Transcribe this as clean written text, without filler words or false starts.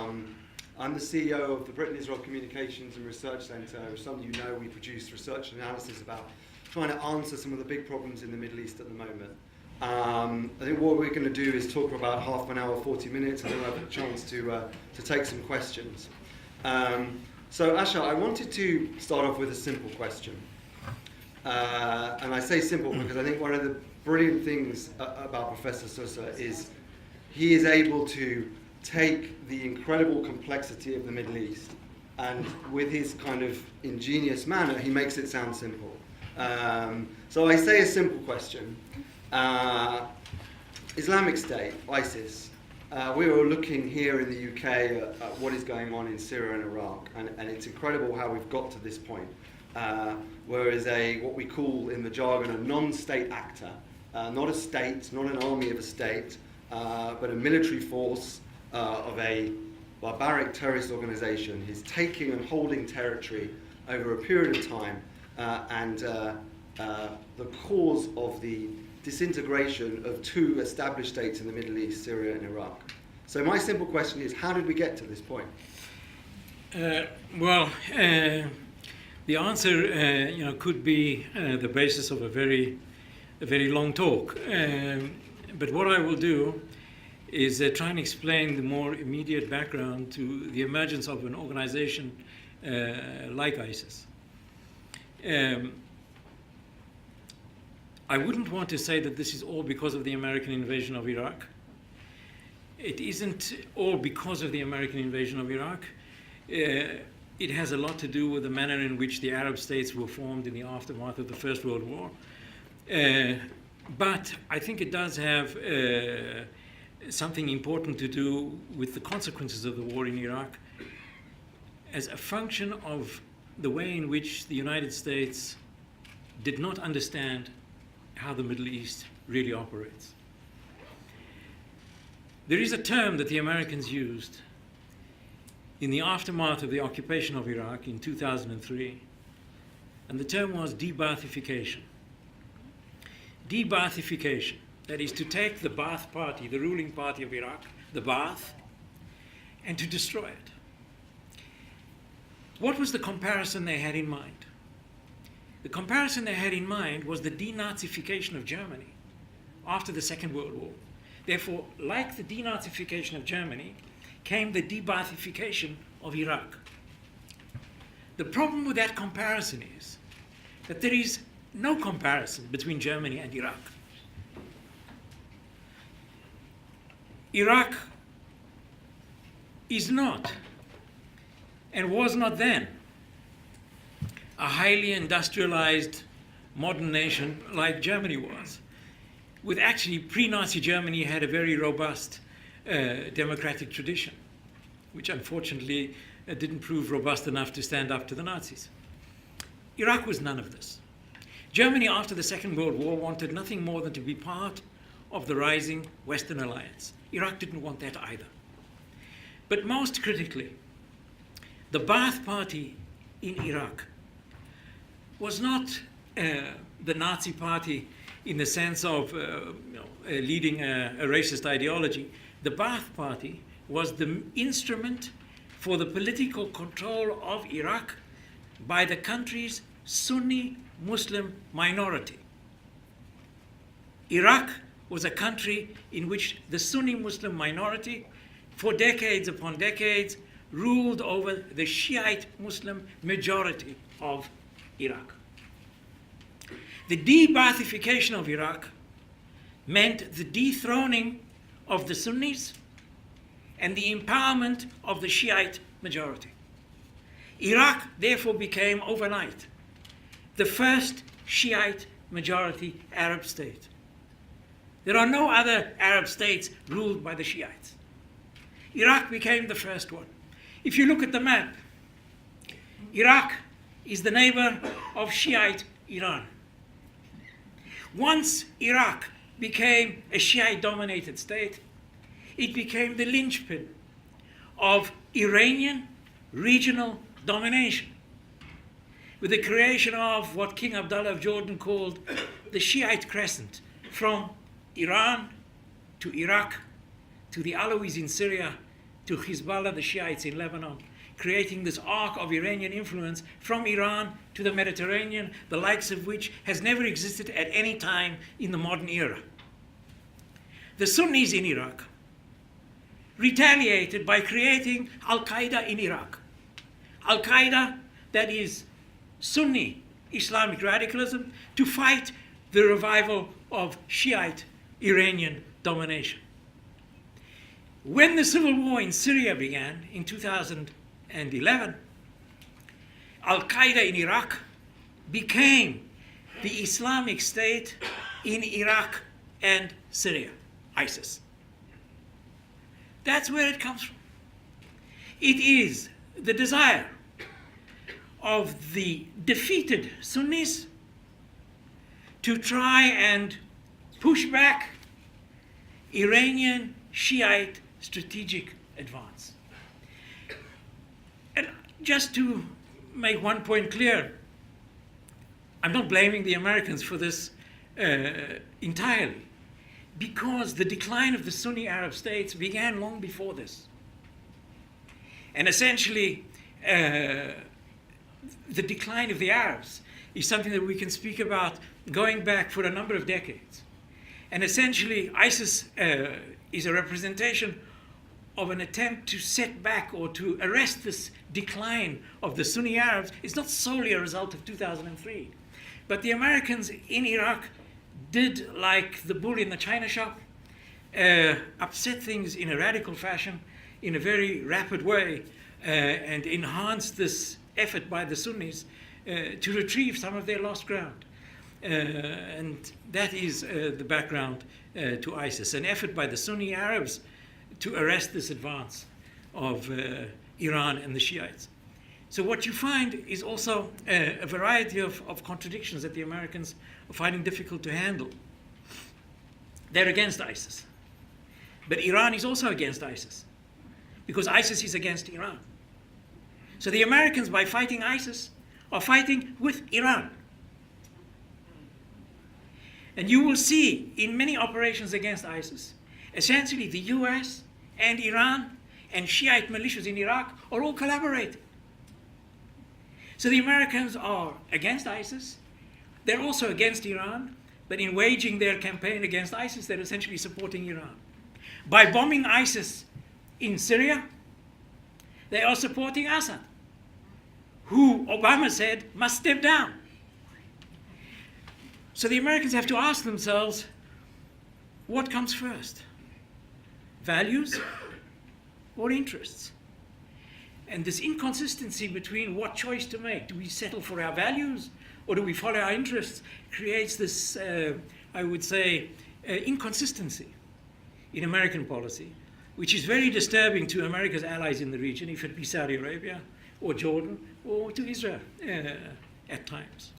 I'm the CEO of the Britain-Israel Communications and Research Centre. As some of you know, we produce research and analysis about trying to answer some of the big problems in the Middle East at the moment. I think what we're going to do is talk for about half an hour, 40 minutes, and then we'll have a chance to take some questions. So Asha, I wanted to start off with a simple question. And I say simple because I think one of the brilliant things about Professor Sousa is he is able to take the incredible complexity of the Middle East and with his kind of ingenious manner, he makes it sound simple. So I say a simple question. Islamic State, ISIS. We were looking here in the UK at what is going on in Syria and Iraq, and it's incredible how we've got to this point. Whereas what we call in the jargon a non-state actor, not a state, not an army of a state, but a military force of a barbaric terrorist organization is taking and holding territory over a period of time, and the cause of the disintegration of two established states in the Middle East, Syria and Iraq. So my simple question is, how did we get to this point? The answer, could be the basis of a very long talk. But what I will do is try and explain the more immediate background to the emergence of an organization like ISIS. I wouldn't want to say that this is all because of the American invasion of Iraq. It isn't all because of the American invasion of Iraq. It has a lot to do with the manner in which the Arab states were formed in the aftermath of the First World War. But I think it does have something important to do with the consequences of the war in Iraq as a function of the way in which the United States did not understand how the Middle East really operates. There is a term that the Americans used in the aftermath of the occupation of Iraq in 2003, and the term was de-Baathification. De-Baathification, that is to take the Baath party, the ruling party of Iraq, the Baath, and to destroy it. What was the comparison they had in mind? The comparison they had in mind was the de-Nazification of Germany after the Second World War. Therefore, like the de-Nazification of Germany, came the de-Baathification of Iraq. The problem with that comparison is that there is no comparison between Germany and Iraq. Iraq is not, and was not then, a highly industrialized modern nation like Germany was. With actually, pre-Nazi Germany had a very robust democratic tradition, which unfortunately didn't prove robust enough to stand up to the Nazis. Iraq was none of this. Germany, after the Second World War, wanted nothing more than to be part of the rising Western alliance. Iraq didn't want that either. But most critically, the Baath party in Iraq was not the Nazi party in the sense of leading a racist ideology. The Baath party was the instrument for the political control of Iraq by the country's Sunni Muslim minority. Iraq was a country in which the Sunni Muslim minority, for decades upon decades, ruled over the Shiite Muslim majority of Iraq. The de-Baathification of Iraq meant the dethroning of the Sunnis and the empowerment of the Shiite majority. Iraq therefore became overnight the first Shiite majority Arab state. There are no other Arab states ruled by the Shiites. Iraq became the first one. If you look at the map, Iraq is the neighbor of Shiite Iran. Once Iraq became a Shiite-dominated state, it became the linchpin of Iranian regional domination, with the creation of what King Abdullah of Jordan called the Shiite Crescent, from Iran to Iraq to the Alawis in Syria to Hezbollah, the Shiites in Lebanon, creating this arc of Iranian influence from Iran to the Mediterranean, the likes of which has never existed at any time in the modern era. The Sunnis in Iraq retaliated by creating Al-Qaeda in Iraq. Al-Qaeda, that is Sunni Islamic radicalism, to fight the revival of Shiite Iranian domination. When the civil war in Syria began in 2011, Al-Qaeda in Iraq became the Islamic State in Iraq and Syria, ISIS. That's where it comes from. It is the desire of the defeated Sunnis to try and push back Iranian Shiite strategic advance. And just to make one point clear, I'm not blaming the Americans for this entirely, because the decline of the Sunni Arab states began long before this. And essentially, the decline of the Arabs is something that we can speak about going back for a number of decades. And essentially, ISIS is a representation of an attempt to set back or to arrest this decline of the Sunni Arabs. It's not solely a result of 2003. But the Americans in Iraq did, like the bull in the china shop, upset things in a radical fashion, in a very rapid way, and enhance this effort by the Sunnis to retrieve some of their lost ground. And that is the background to ISIS, an effort by the Sunni Arabs to arrest this advance of Iran and the Shiites. So what you find is also a variety of contradictions that the Americans are finding difficult to handle. They're against ISIS. But Iran is also against ISIS, because ISIS is against Iran. So the Americans, by fighting ISIS, are fighting with Iran. And you will see in many operations against ISIS, essentially the US and Iran and Shiite militias in Iraq are all collaborating. So the Americans are against ISIS. They're also against Iran, but in waging their campaign against ISIS, they're essentially supporting Iran. By bombing ISIS in Syria, they are supporting Assad, who Obama said must step down. So the Americans have to ask themselves, what comes first? Values or interests? And this inconsistency between what choice to make, do we settle for our values or do we follow our interests, creates this, I would say, inconsistency in American policy, which is very disturbing to America's allies in the region, if it be Saudi Arabia or Jordan or to Israel at times.